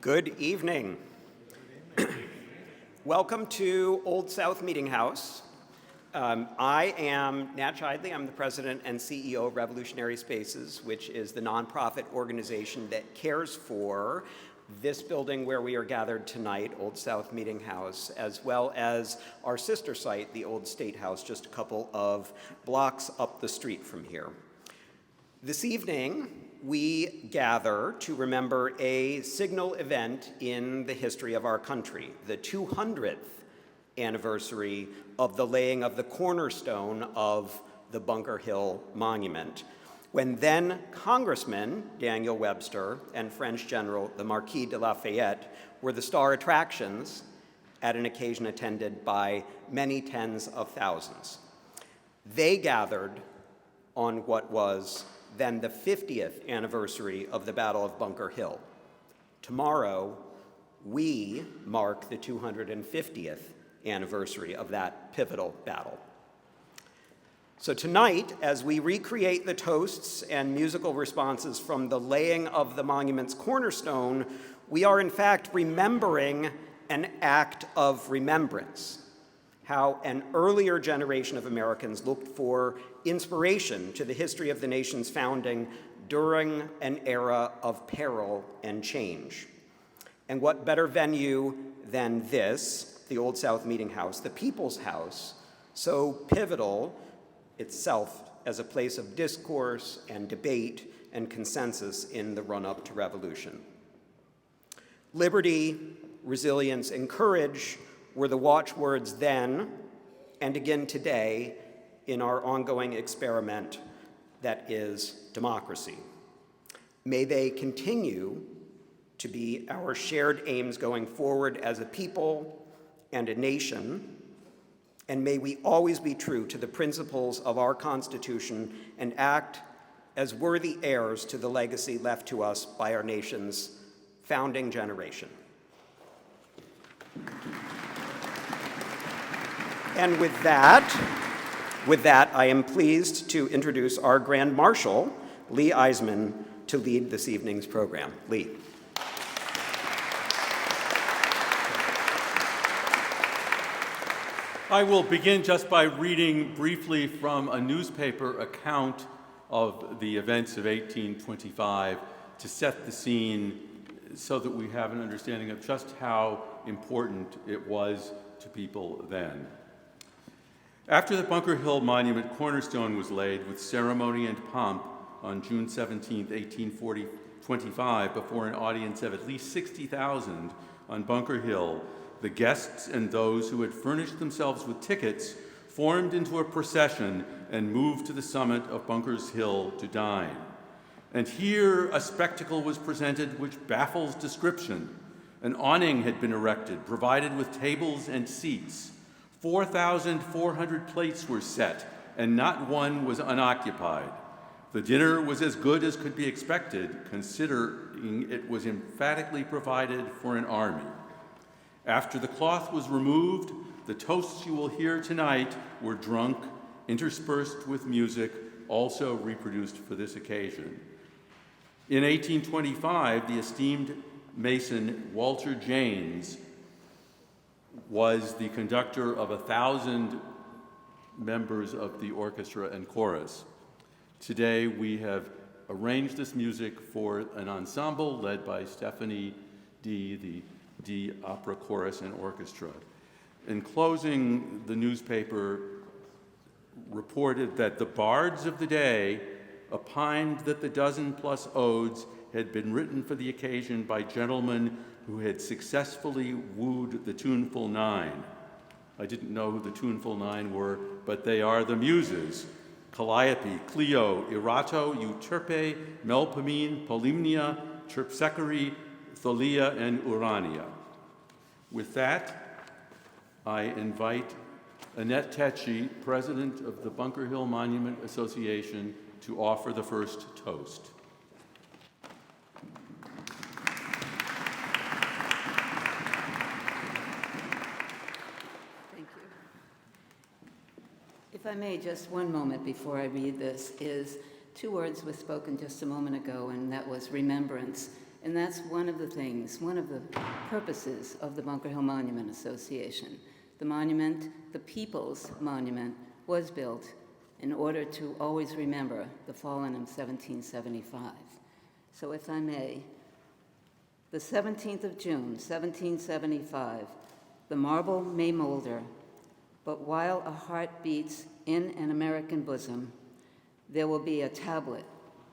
Good evening. Welcome to Old South Meeting House. I am Nat Chidley. I'm the president and CEO of Revolutionary Spaces, which is the nonprofit organization that cares for this building where we are gathered tonight, Old South Meeting House, as well as our sister site, the Old State House, just a couple of blocks up the street from here. This evening, we gather to remember a signal event in the history of our country, the 200th anniversary of the laying of the cornerstone of the Bunker Hill Monument, when then Congressman Daniel Webster and French General the Marquis de Lafayette were the star attractions at an occasion attended by many tens of thousands. They gathered on what was then the 50th anniversary of the Battle of Bunker Hill. Tomorrow, we mark the 250th anniversary of that pivotal battle. So tonight, as we recreate the toasts and musical responses from the laying of the monument's cornerstone, we are in fact remembering an act of remembrance, how an earlier generation of Americans looked for inspiration to the history of the nation's founding during an era of peril and change. And what better venue than this, the Old South Meeting House, the People's House, so pivotal itself as a place of discourse and debate and consensus in the run-up to revolution. Liberty, resilience, and courage were the watchwords then and again today in our ongoing experiment that is democracy. May they continue to be our shared aims going forward as a people and a nation, and may we always be true to the principles of our Constitution and act as worthy heirs to the legacy left to us by our nation's founding generation. And with that, I am pleased to introduce our Grand Marshal, Lee Eiseman, to lead this evening's program. Lee. I will begin just by reading briefly from a newspaper account of the events of 1825 to set the scene so that we have an understanding of just how important it was to people then. After the Bunker Hill Monument cornerstone was laid with ceremony and pomp on June 17, 1825, before an audience of at least 60,000 on Bunker Hill, the guests and those who had furnished themselves with tickets formed into a procession and moved to the summit of Bunker's Hill to dine. And here a spectacle was presented which baffles description. An awning had been erected, provided with tables and seats. 4,400 plates were set, and not one was unoccupied. The dinner was as good as could be expected, considering it was emphatically provided for an army. After the cloth was removed, the toasts you will hear tonight were drunk, interspersed with music, also reproduced for this occasion. In 1825, the esteemed Mason Walter Janes was the conductor of 1,000 members of the orchestra and chorus. Today, we have arranged this music for an ensemble led by Stephanie D., the D Opera Chorus and Orchestra. In closing, the newspaper reported that the bards of the day opined that the dozen-plus odes had been written for the occasion by gentlemen who had successfully wooed the tuneful nine. I didn't know who the tuneful nine were, but they are the Muses: Calliope, Clio, Erato, Euterpe, Melpomene, Polymnia, Terpsichore, Thalia, and Urania. With that, I invite Annette Tetchy, president of the Bunker Hill Monument Association, to offer the first toast. If I may, just one moment before I read this, is two words were spoken just a moment ago, and that was remembrance. And that's one of the things, one of the purposes of the Bunker Hill Monument Association. The monument, the People's Monument, was built in order to always remember the fallen in 1775. So if I may, the 17th of June, 1775, the marble may molder, but while a heart beats in an American bosom, there will be a tablet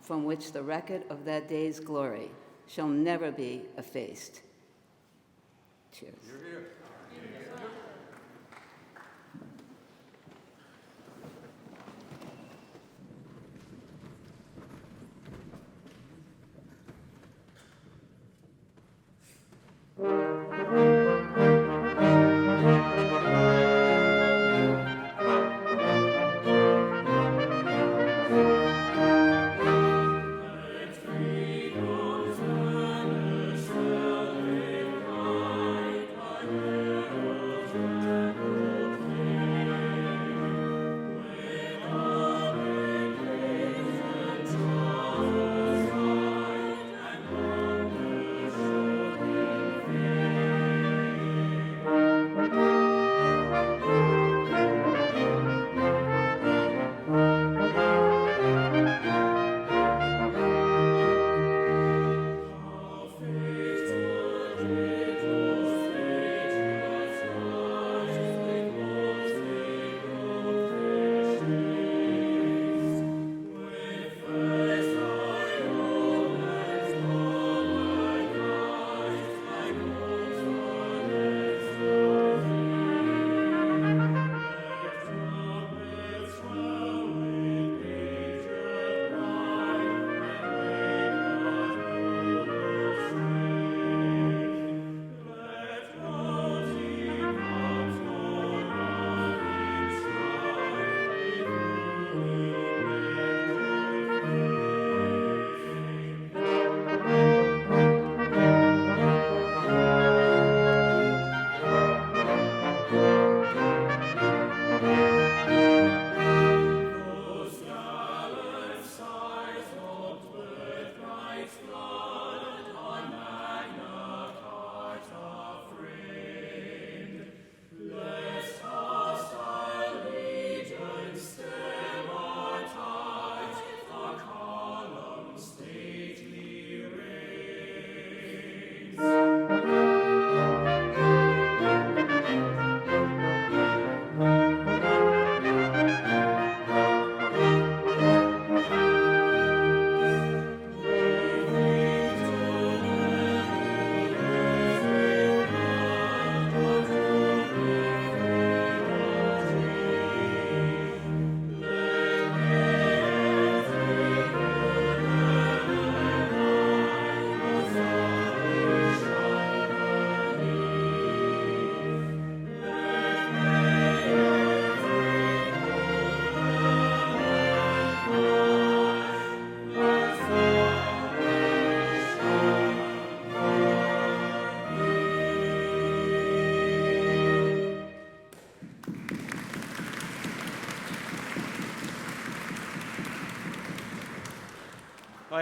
from which the record of that day's glory shall never be effaced. Cheers. You're here.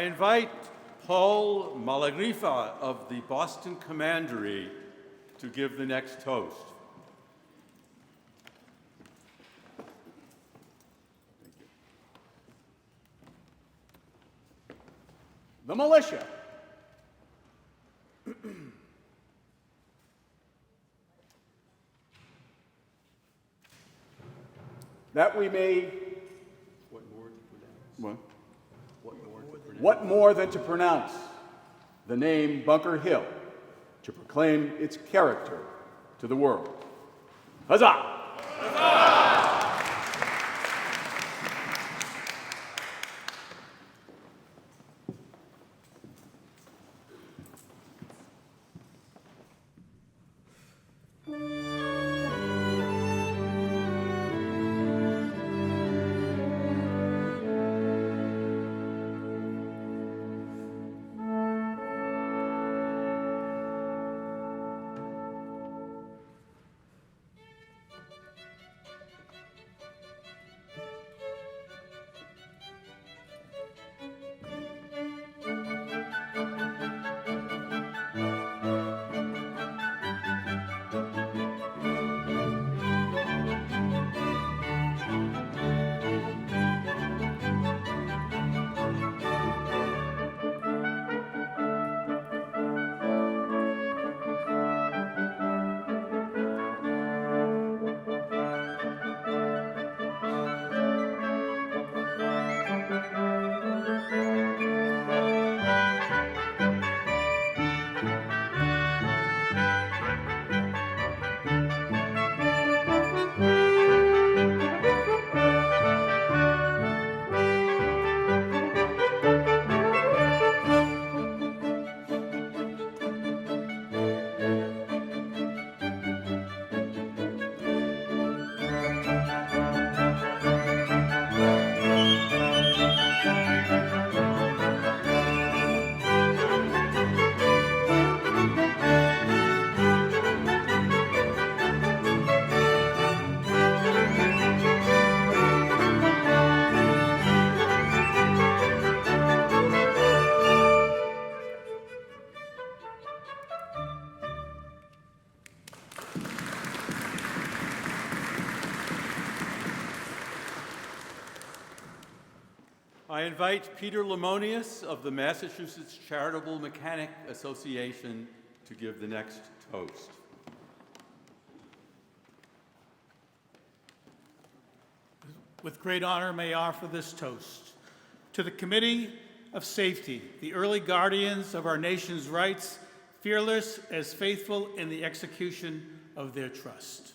I invite Paul Malagrifa of the Boston Commandery to give the next toast. The militia. That we may. What more to pronounce? What? What more to pronounce? What more than to pronounce the name Bunker Hill, to proclaim its character to the world. Huzzah! I invite Peter Lemonius of the Massachusetts Charitable Mechanic Association to give the next toast. With great honor, may I offer this toast. To the Committee of Safety, the early guardians of our nation's rights, fearless as faithful in the execution of their trust.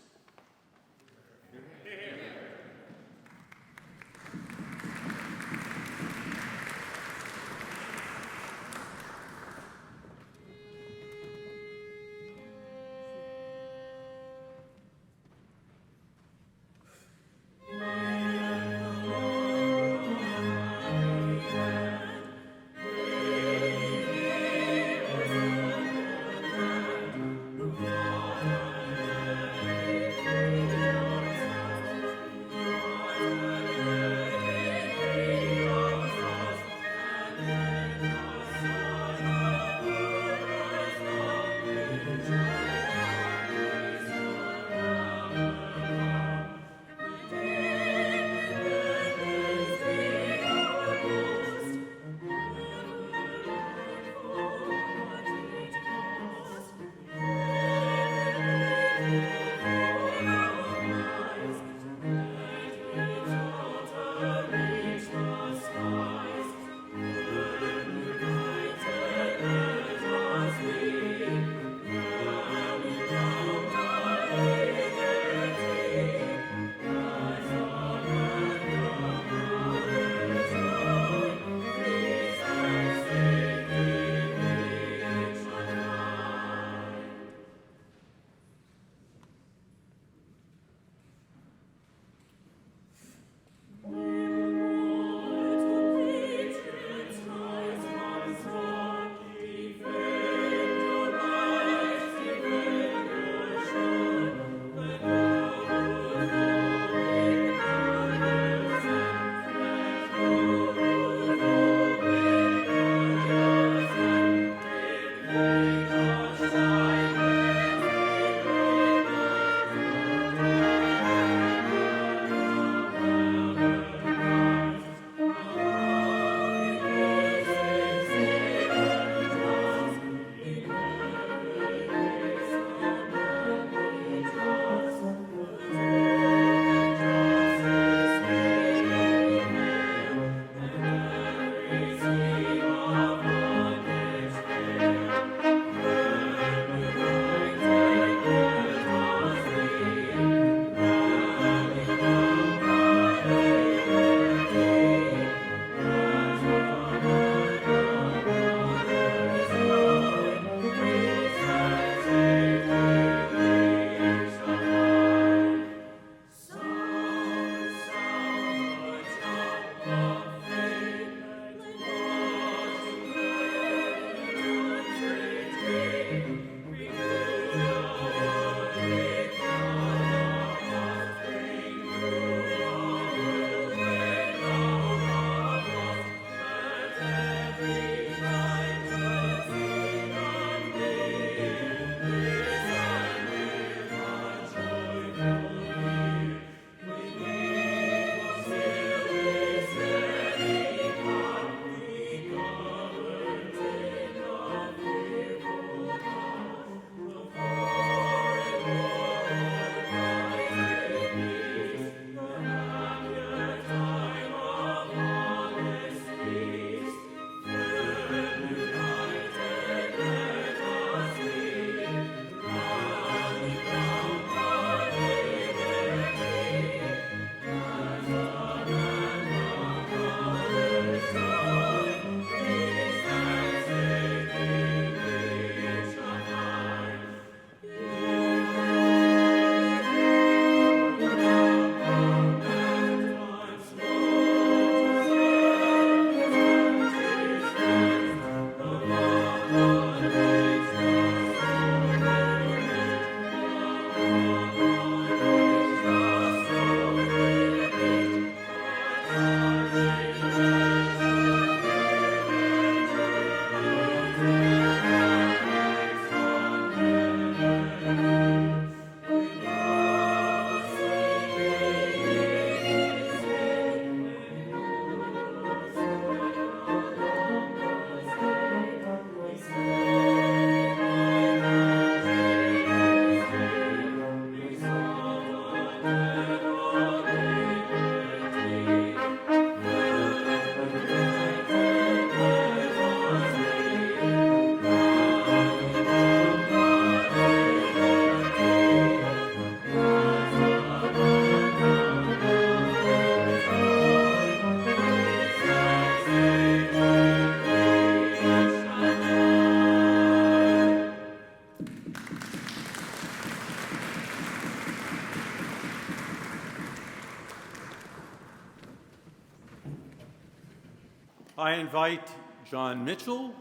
I invite John Mitchell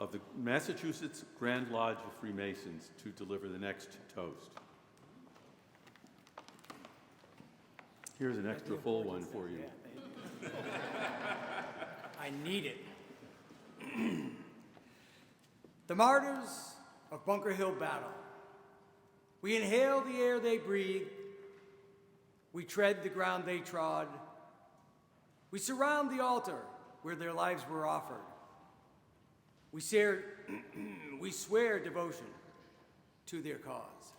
of the Massachusetts Grand Lodge of Freemasons to deliver the next toast. Here's an extra full one for you. I need it. The martyrs of Bunker Hill battle. We inhale the air they breathed. We tread the ground they trod. We surround the altar where their lives were offered. We swear devotion to their cause.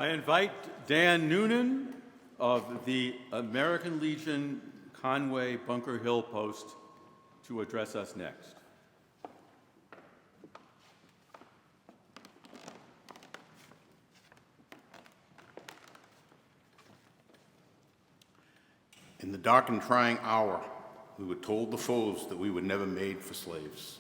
I invite Dan Noonan of the American Legion Conway Bunker Hill Post to address us next. In the dark and trying hour, we were told the foes that we were never made for slaves.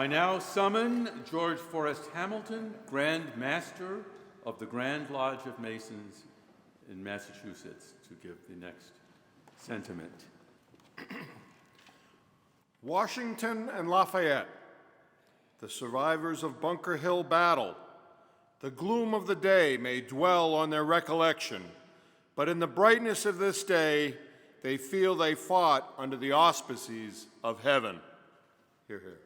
I now summon George Forrest Hamilton, Grand Master of the Grand Lodge of Masons in Massachusetts, to give the next sentiment. Washington and Lafayette, the survivors of Bunker Hill battle, the gloom of the day may dwell on their recollection, but in the brightness of this day, they feel they fought under the auspices of heaven. Hear, hear.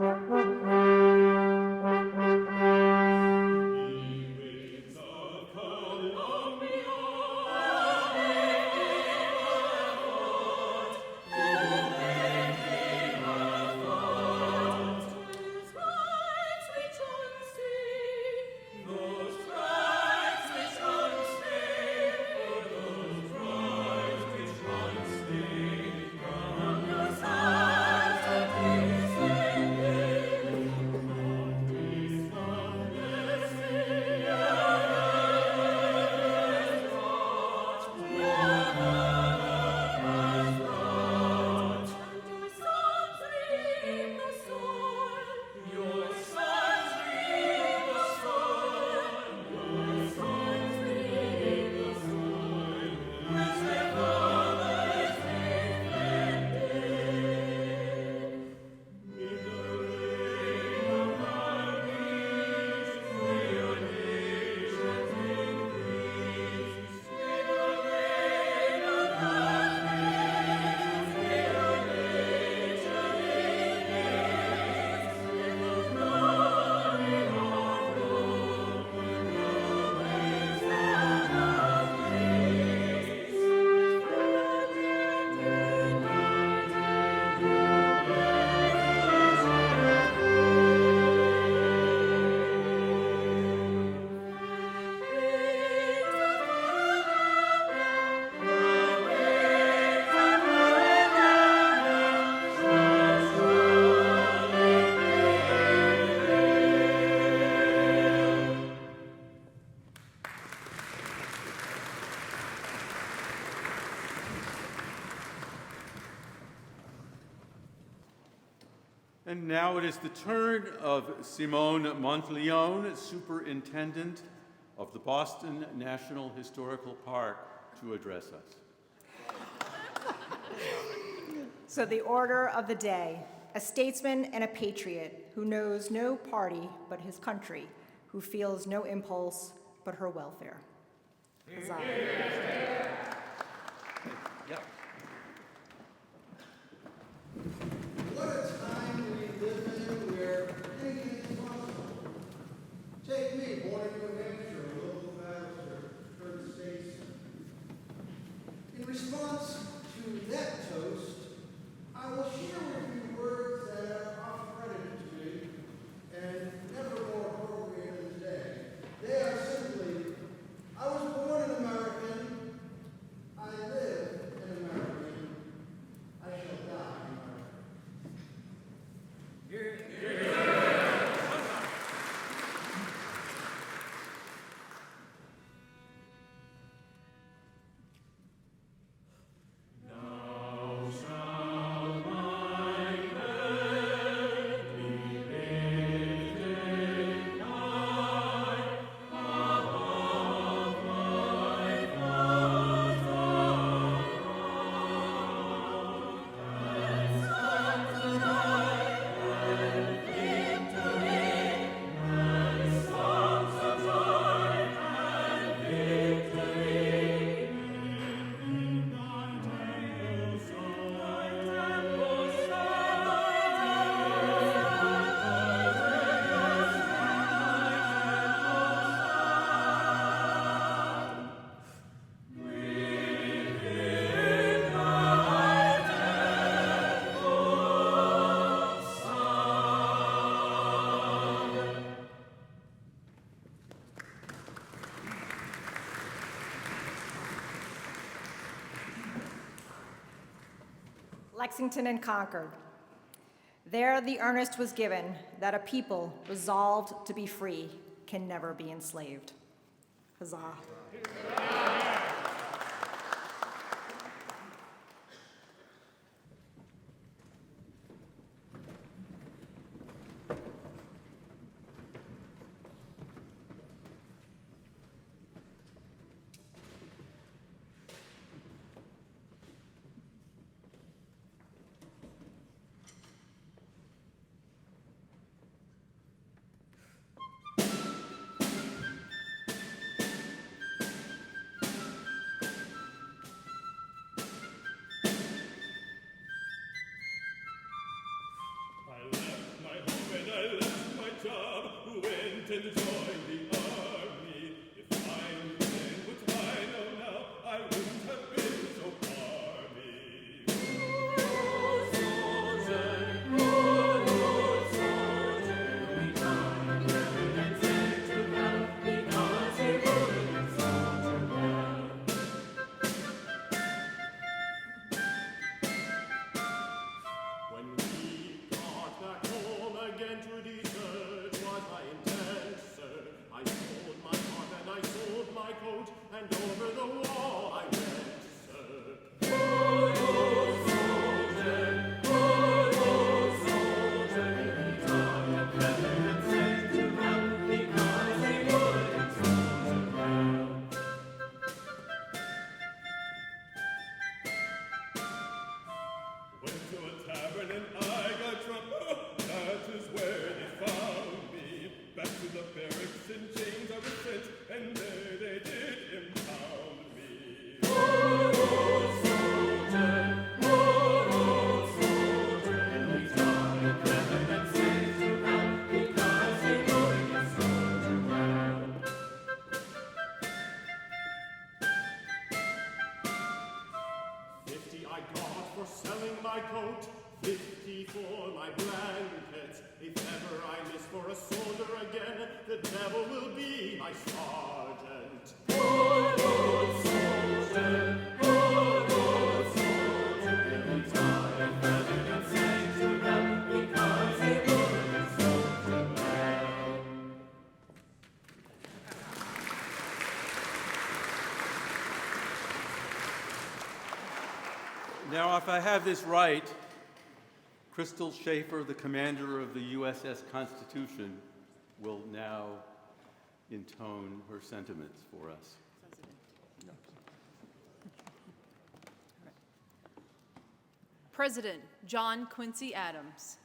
Sweet And now it is the turn of Simone Monteleone, Superintendent of the Boston National Historical Park, to address us. So the order of the day: a statesman and a patriot who knows no party but his country, who feels no impulse but her welfare. Huzzah. Yep. What a time we live in where anything is possible. Take me, born in New Hampshire, a local barrister, turned statesman. In response to that toast, I will share with you words that are off-credited to me and never more appropriate than today. They are simply, I was born an American, I live an American, I shall die an American. Lexington and Concord. There the earnest was given that a people resolved to be free can never be enslaved. Huzzah. And join the army. If I knew then what I know now, I wouldn't have been so army. Oh, soldier, we died and sent to battle because he would have soldier well. When we got back home again to desert was my intent, sir. I sold my heart and I sold my coat, and over the wall I went, sir. Oh, soldier, we died and sent to battle because he would have soldier well. Went to a tavern and I got drunk. That is where they found me. Back to the barracks in chains I was sent, and there they did impound me. Oh, soldier, we died and sent to battle because he would have soldier well. 50 I got for selling my coat, 50 for my blankets. If ever I miss for a soldier again, the devil will be my sergeant. Oh, soldier, we died and sent to battle because he would have soldier well. Now, if I have this right, Crystal Schaefer, the commander of the USS Constitution, will now intone her sentiments for us. President John Quincy Adams.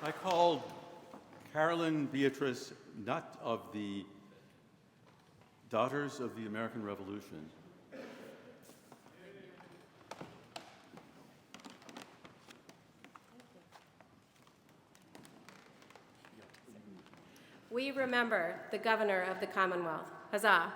I called Carolyn Beatrice Nutt of the Daughters of the American Revolution. We remember the Governor of the Commonwealth. Huzzah!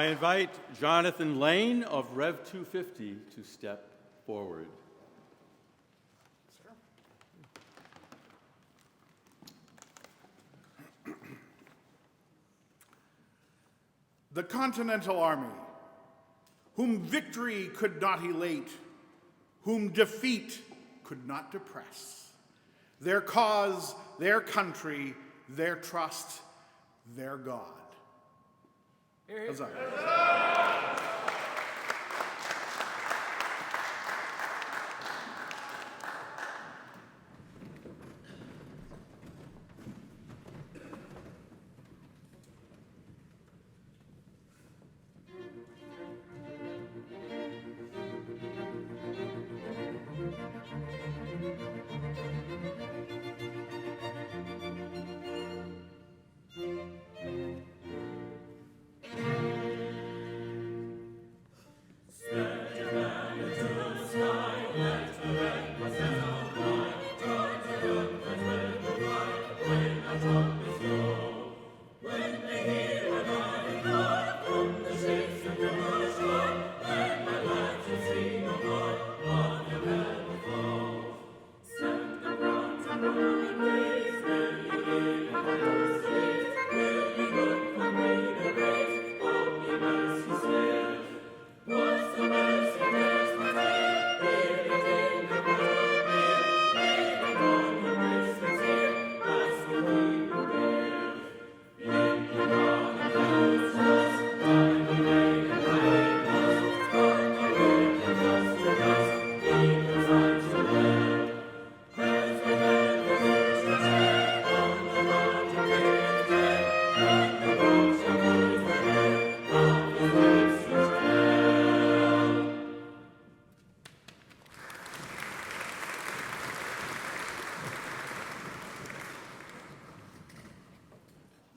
I invite Jonathan Lane of Rev 250 to step forward. The Continental Army, whom victory could not elate, whom defeat could not depress, their cause, their country, their trust, their God. Huzzah.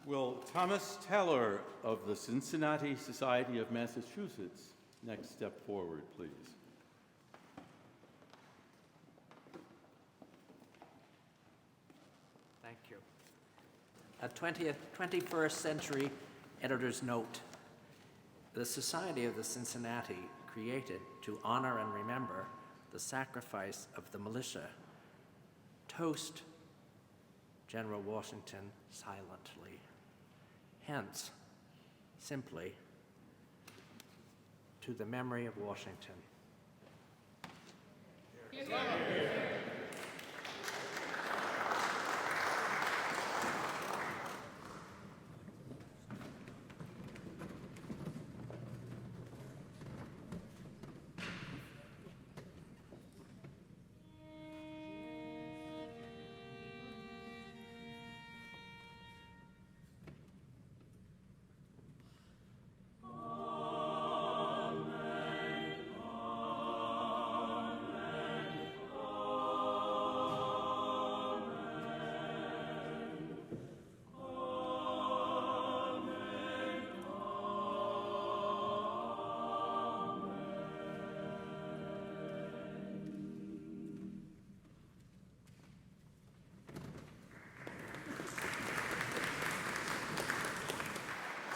Will Thomas Teller of the Cincinnati Society of Massachusetts next step forward, please? Thank you. A 21st century editor's note. The Society of the Cincinnati, created to honor and remember the sacrifice of the militia, toast General Washington silently. Hence, simply, to the memory of Washington.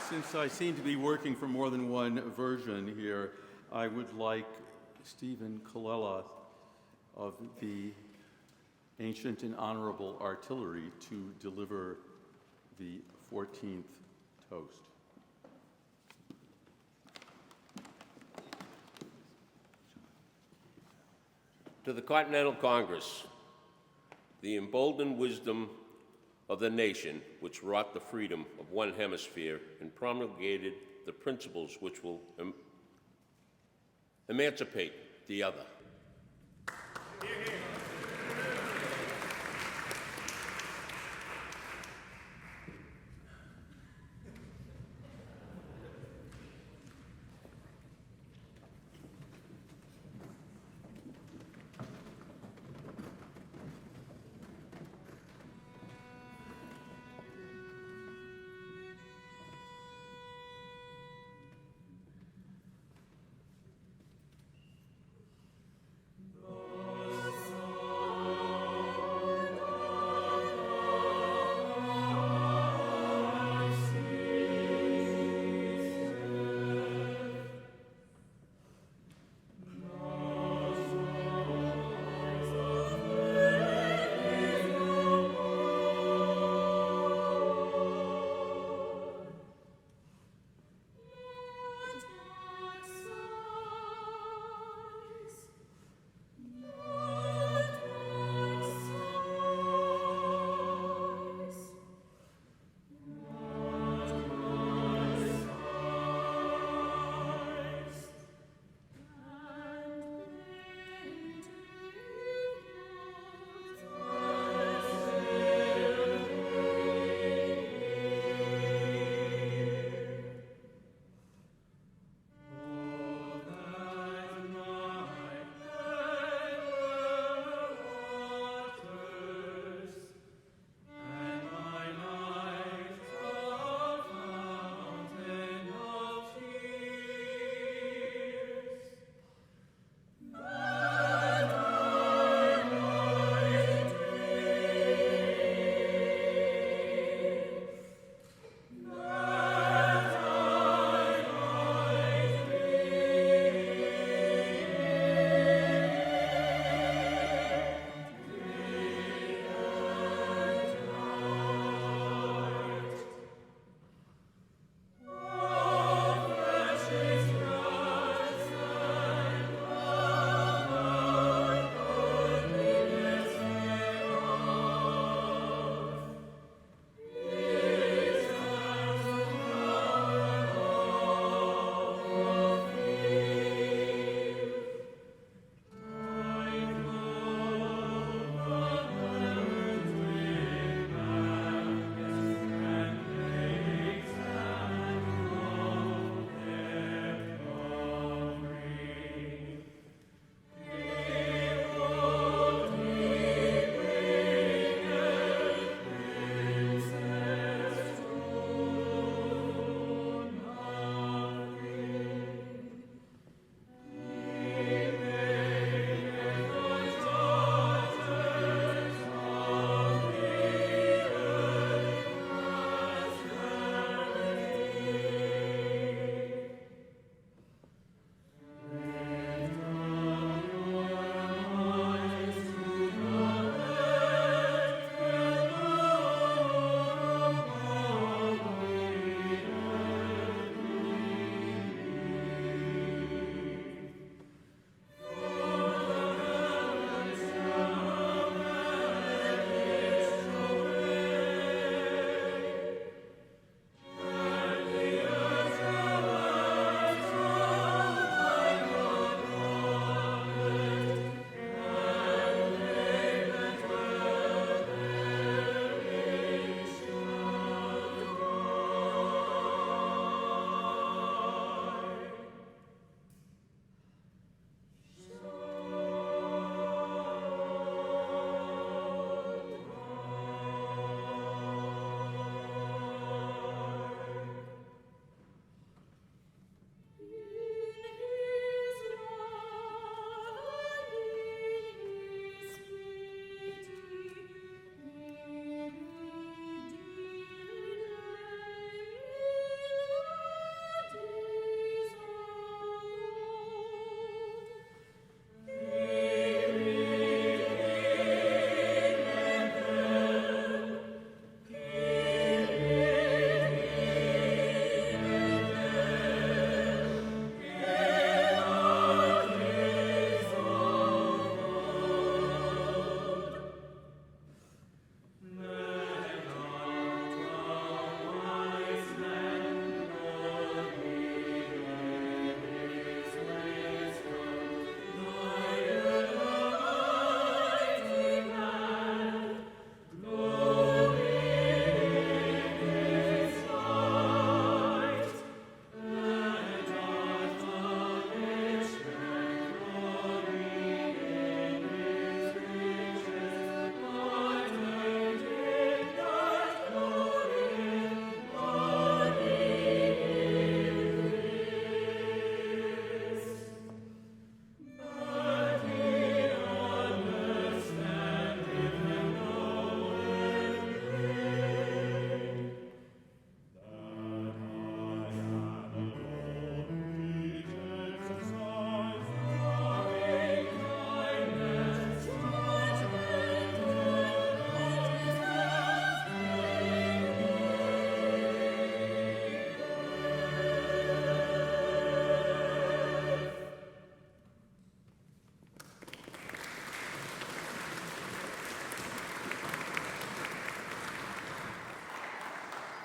Since I seem to be working for more than one version here, I would like Stephen Colella of the Ancient and Honorable Artillery to deliver the 14th toast. To the Continental Congress, the emboldened wisdom of the nation which wrought the freedom of one hemisphere and promulgated the principles which will emancipate the other.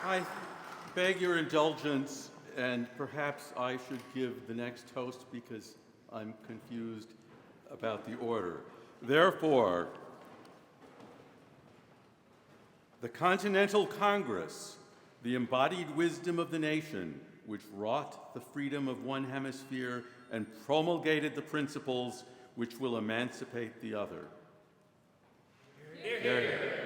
I beg your indulgence, and perhaps I should give the next toast because I'm confused about the order. Therefore, the Continental Congress, the embodied wisdom of the nation, which wrought the freedom of one hemisphere and promulgated the principles which will emancipate the other. Hear, hear. Hear, hear.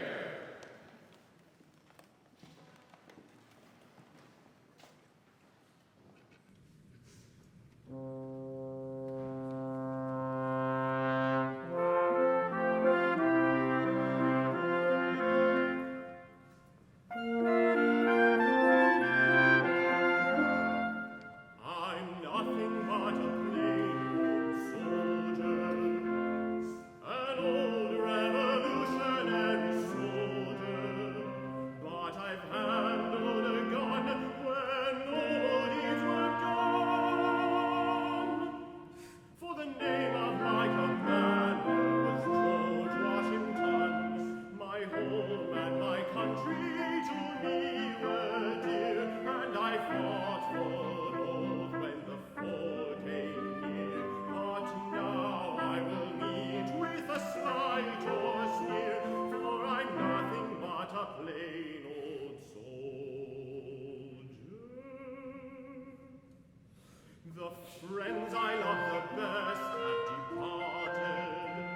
Friends I love the best have departed.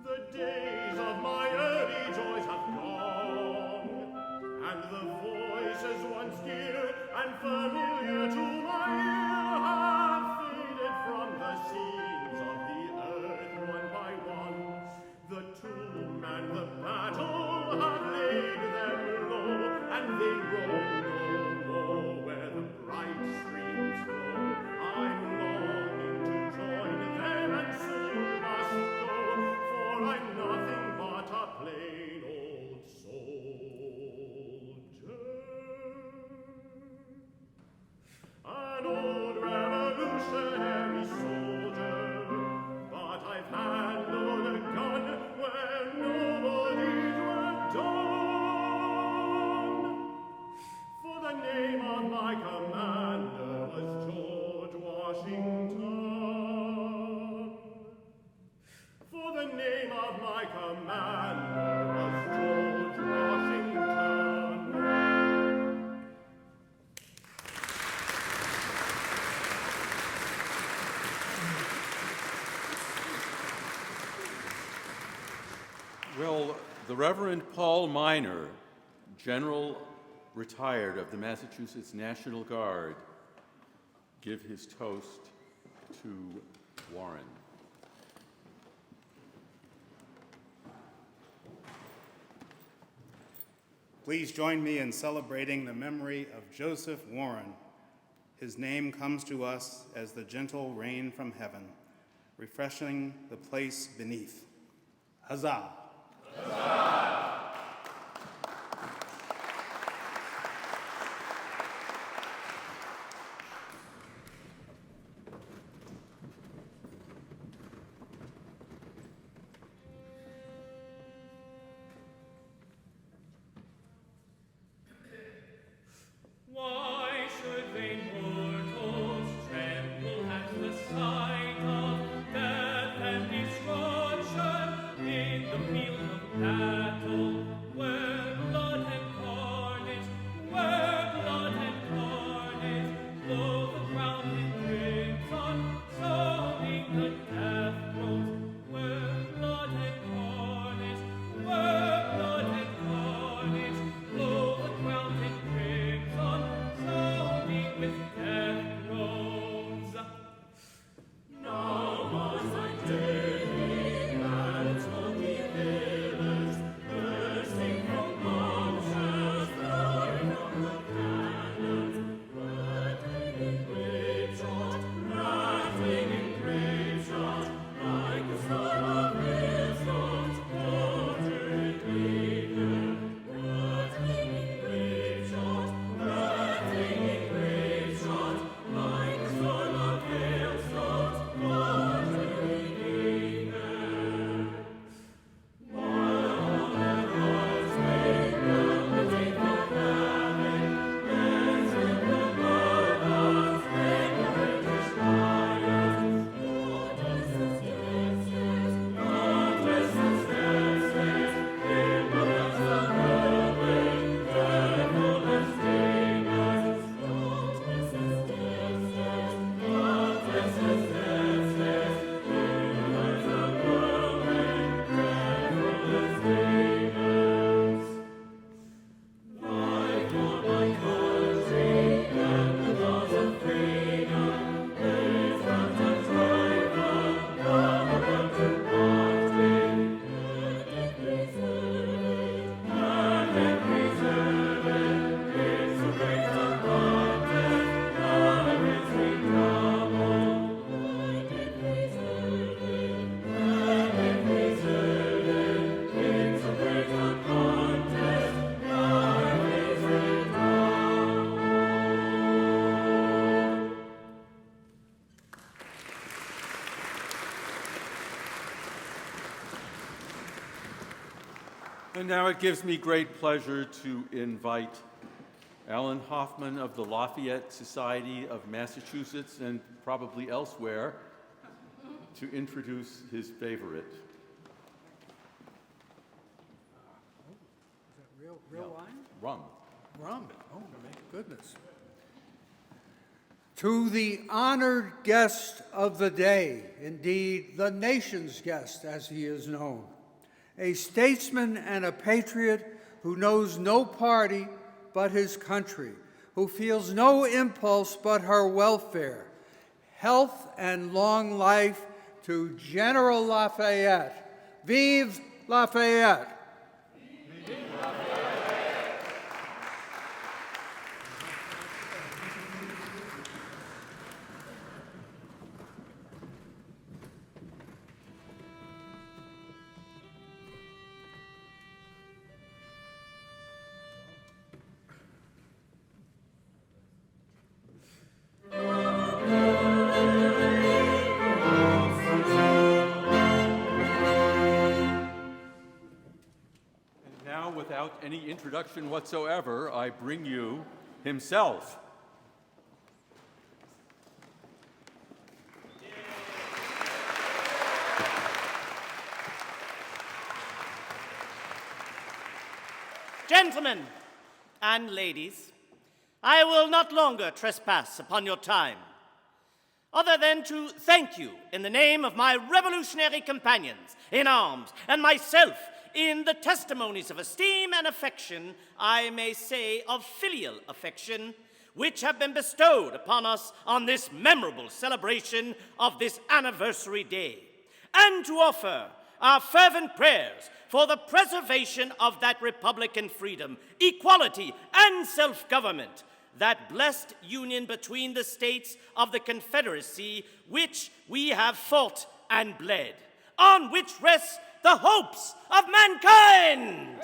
The days of my early joys have gone, and the voices once dear and familiar to my ear have faded from the scenes of the earth one by one. The tomb and the battle have laid them low, and they roam no more where the bright streams flow. I'm longing to join them and soon must go, for I'm nothing but a plain old soldier. An old revolutionary soldier, but I've handled a gun when nobody's were done. For the name of my commander was George Washington. For the name of my commander was George Washington. Will the Reverend Paul Minor, General retired of the Massachusetts National Guard, give his toast to Warren? Please join me in celebrating the memory of Joseph Warren. His name comes to us as the gentle rain from heaven, refreshing the place beneath. Huzzah! Huzzah! Why should vain mortals tremble at the sight of death and destruction in the And now it gives me great pleasure to invite Alan Hoffman of the Lafayette Society of Massachusetts and probably elsewhere to introduce his favorite. Real wine? Rum. Rum. Oh, my goodness. To the honored guest of the day, indeed the nation's guest as he is known, a statesman and a patriot who knows no party but his country, who feels no impulse but her welfare. Health and long life to General Lafayette. Vive Lafayette! Without any introduction whatsoever, I bring you himself. Gentlemen and ladies, I will not longer trespass upon your time, other than to thank you in the name of my revolutionary companions in arms and myself in the testimonies of esteem and affection, I may say of filial affection, which have been bestowed upon us on this memorable celebration of this anniversary day, and to offer our fervent prayers for the preservation of that republican freedom, equality, and self-government, that blessed union between the states of the Confederacy, which we have fought and bled, on which rests the hopes of mankind.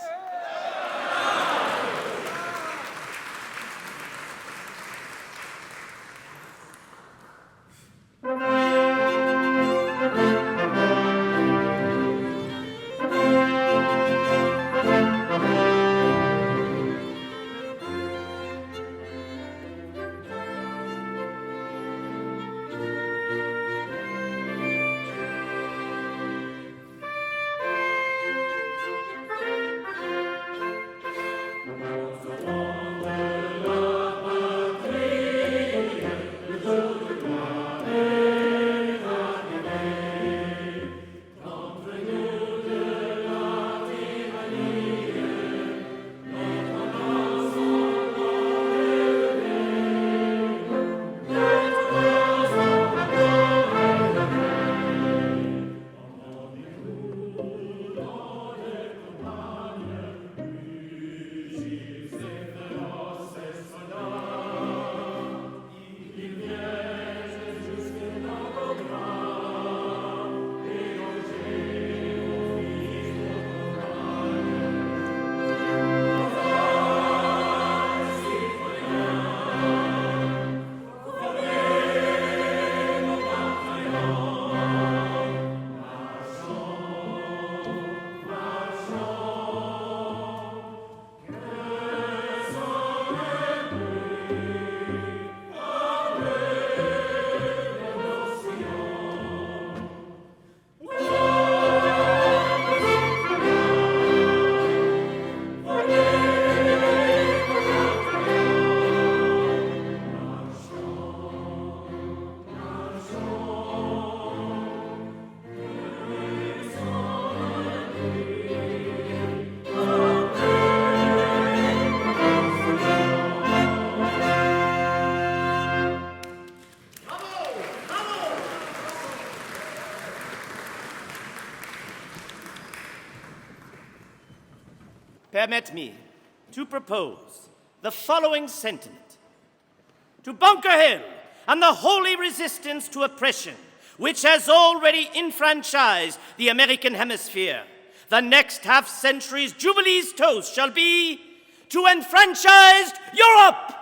Permit me to propose the following sentiment. To Bunker Hill and the holy resistance to oppression, which has already enfranchised the American hemisphere, the next half-century's Jubilee's toast shall be, to enfranchised Europe!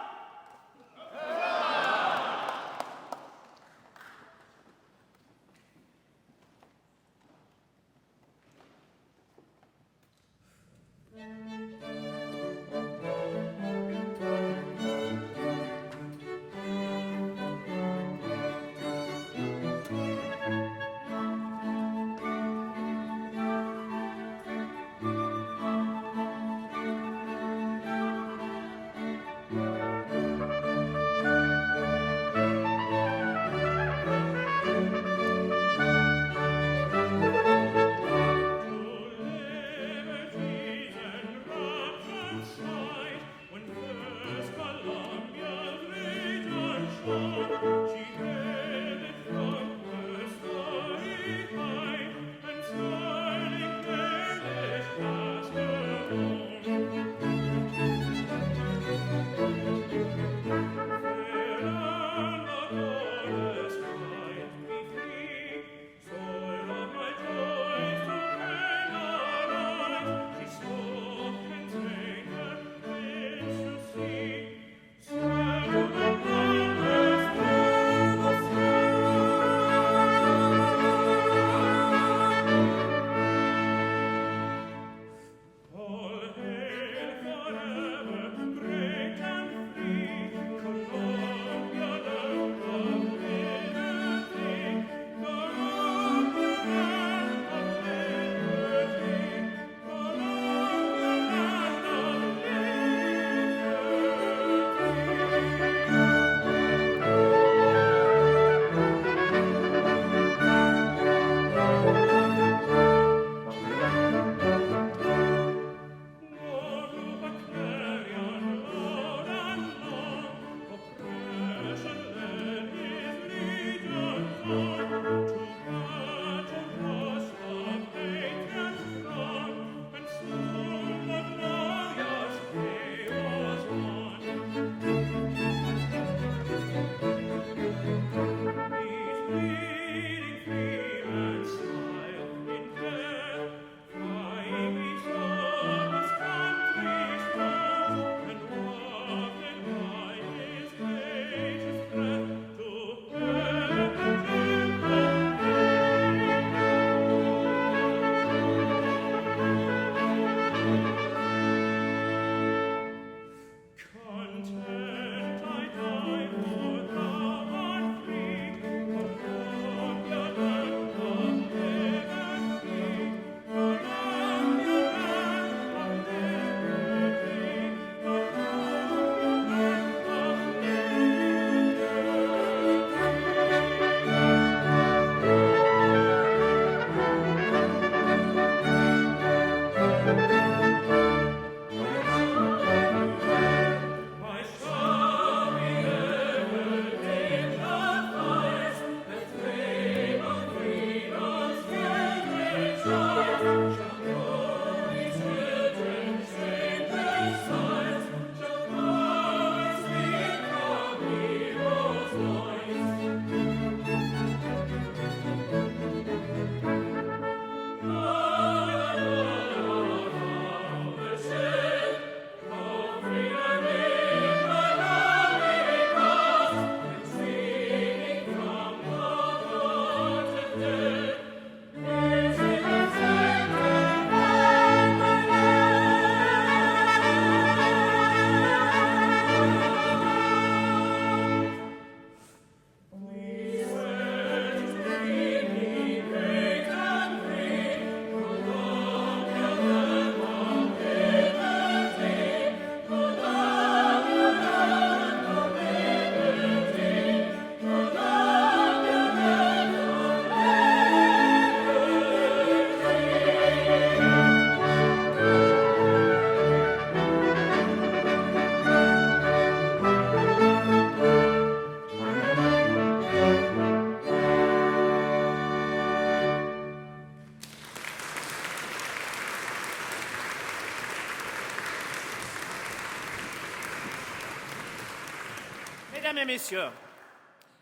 Mesdames et messieurs,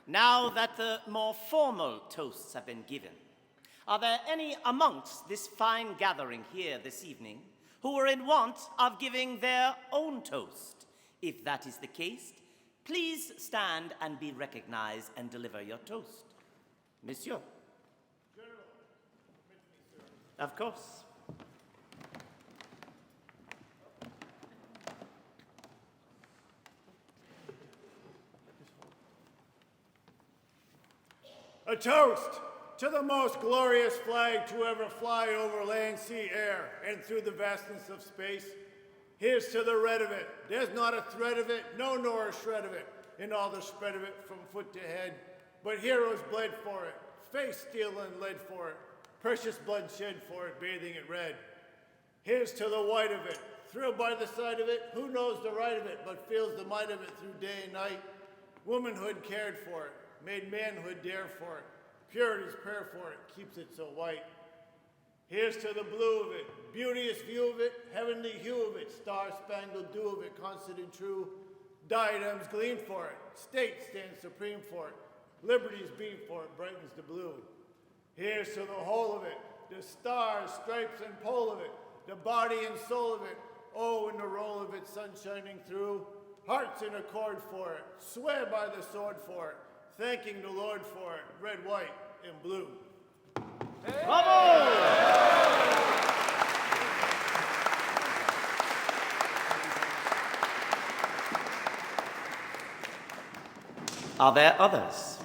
now that the more formal toasts have been given, are there any amongst this fine gathering here this evening who were in want of giving their own toast? If that is the case, please stand and be recognized and deliver your toast. Monsieur. General, permit me, sir. Of course. A toast to the most glorious flag to ever fly over land, sea, air, and through the vastness of space. Here's to the red of it. There's not a thread of it, no nor a shred of it, in all the spread of it from foot to head. But heroes bled for it, face steel and lead for it, precious blood shed for it, bathing it red. Here's to the white of it, thrilled by the sight of it, who knows the right of it, but feels the might of it through day and night. Womanhood cared for it, made manhood dare for it, purity's prayer for it, keeps it so white. Here's to the blue of it, beauteous view of it, heavenly hue of it, star-spangled dew of it, constant and true. Diadems gleam for it, state stands supreme for it, liberty's beam for it, brightens the blue. Here's to the whole of it, the stars, stripes, and pole of it, the body and soul of it, oh, and the roll of it, sun shining through. Hearts in accord for it, swear by the sword for it, thanking the Lord for it, red, white, and blue. Bravo! Are there others?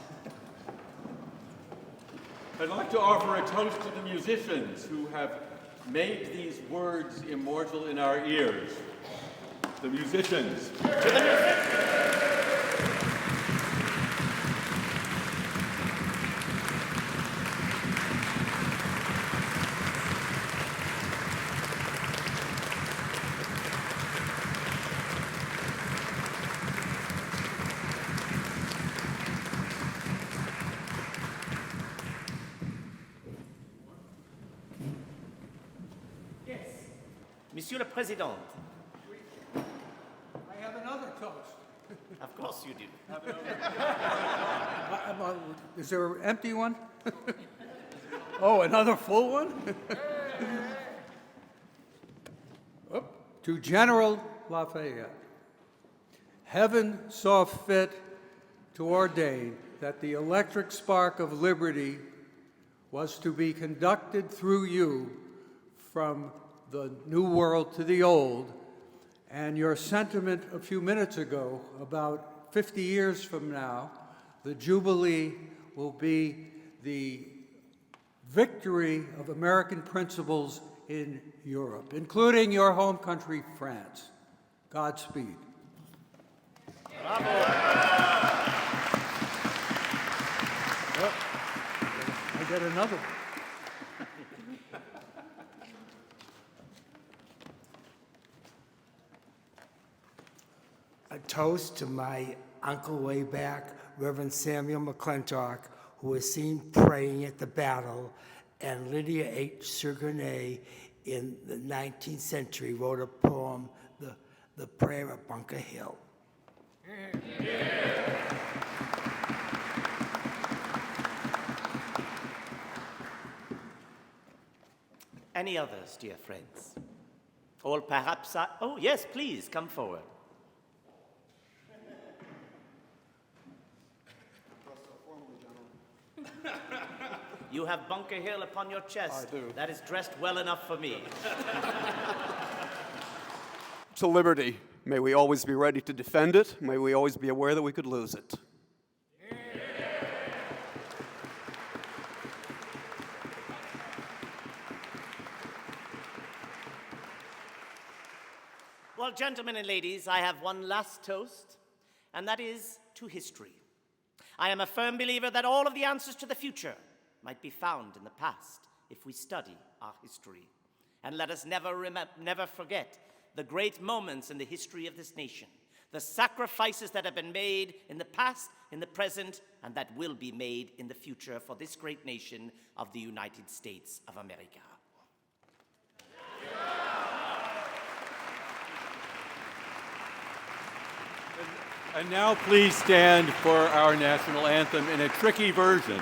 I'd like to offer a toast to the musicians who have made these words immortal in our ears. The musicians. To the musicians! Monsieur le Président. I have another toast. Of course you do. Is there an empty one? Oh, another full one? To General Lafayette. Heaven saw fit to ordain that the electric spark of liberty was to be conducted through you from the new world to the old, and your sentiment a few minutes ago about 50 years from now, the Jubilee will be the victory of American principles in Europe, including your home country, France. Godspeed. Bravo! Well, I get another one. A toast to my uncle way back, Reverend Samuel McClintock, who was seen praying at the battle, and Lydia H. Sugarnet in the 19th century wrote a poem, The Prayer of Bunker Hill. Any others, dear friends? Or perhaps oh, yes, please, come forward. You have Bunker Hill upon your chest. I do. That is dressed well enough for me. To liberty. May we always be ready to defend it. May we always be aware that we could lose it. Well, gentlemen and ladies, I have one last toast, and that is to history. I am a firm believer that all of the answers to the future might be found in the past if we study our history. And let us never forget the great moments in the history of this nation, the sacrifices that have been made in the past, in the present, and that will be made in the future for this great nation of the United States of America. And now please stand for our national anthem in a tricky version.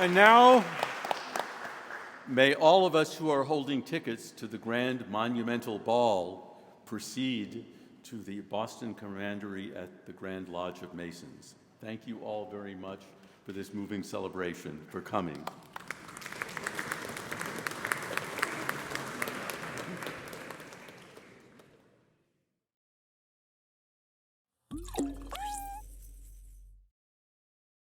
And now, may all of us who are holding tickets to the Grand Monumental Ball proceed to the Boston Commandery at the Grand Lodge of Masons. Thank you all very much for this moving celebration, for coming.